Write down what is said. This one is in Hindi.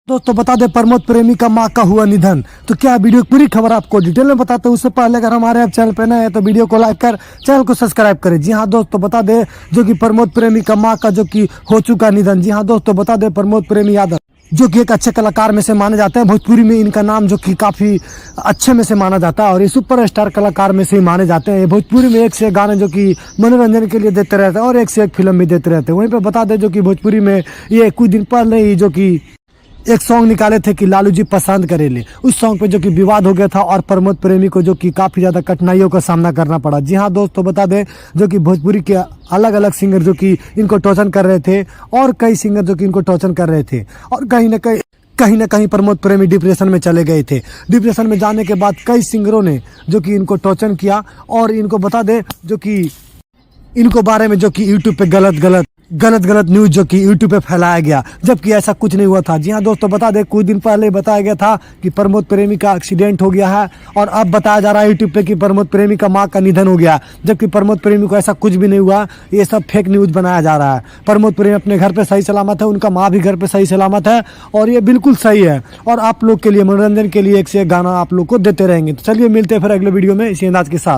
दोस्तों बता दे प्रमोद प्रेमी का मां का हुआ निधन। तो क्या वीडियो की पूरी खबर आपको डिटेल में बताते हैं। उससे पहले अगर हमारे आप चैनल पे नए हैं तो वीडियो को लाइक कर चैनल को सब्सक्राइब करें। जी हाँ दोस्तों बता दे जो कि प्रमोद प्रेमी का मां का जो कि हो चुका निधन। जी हाँ दोस्तों बता दे प्रमोद प्रेमी यादव जो कि एक अच्छे कलाकार में से माने जाते हैं। भोजपुरी में इनका नाम जो कि काफी अच्छे में से माना जाता है और ये सुपरस्टार कलाकार में से ही माने जाते हैं। भोजपुरी में एक से एक गाने जो कि मनोरंजन के लिए देते रहते हैं और एक से एक फिल्म भी देते रहते हैं। वहीं पे बता दें जो कि भोजपुरी में ये कुछ दिन पहले ही जो कि एक सॉन्ग निकाले थे कि लालू जी पसंद करेले। उस सॉन्ग पे जो कि विवाद हो गया था और प्रमोद प्रेमी को जो कि काफी ज्यादा कठिनाइयों का सामना करना पड़ा। जी हाँ दोस्तों बता दें जो कि भोजपुरी के अलग अलग सिंगर जो कि इनको टॉर्चर कर रहे थे और कई सिंगर जो कि इनको टॉर्चर कर रहे थे और कहीं ना कहीं प्रमोद प्रेमी डिप्रेशन में चले गए थे। डिप्रेशन में जाने के बाद कई सिंगरों ने जो कि इनको टॉर्चर किया और इनको बता दे जो कि इनको बारे में जो कि यूट्यूब पे गलत न्यूज जो कि यूट्यूब पे फैलाया गया, जबकि ऐसा कुछ नहीं हुआ था। जी हाँ दोस्तों बता दें कुछ दिन पहले बताया गया था कि प्रमोद प्रेमी का एक्सीडेंट हो गया है और अब बताया जा रहा है यूट्यूब पे कि प्रमोद प्रेमी का मां का निधन हो गया, जबकि प्रमोद प्रेमी को ऐसा कुछ भी नहीं हुआ। ये सब फेक न्यूज बनाया जा रहा है। प्रमोद प्रेमी अपने घर पे सही सलामत है, उनका माँ भी घर पे सही सलामत है और ये बिल्कुल सही है और आप लोग के लिए मनोरंजन के लिए एक से एक गाना आप लोग को देते रहेंगे। तो चलिए मिलते हैं फिर अगले वीडियो में इसी अंदाज के साथ।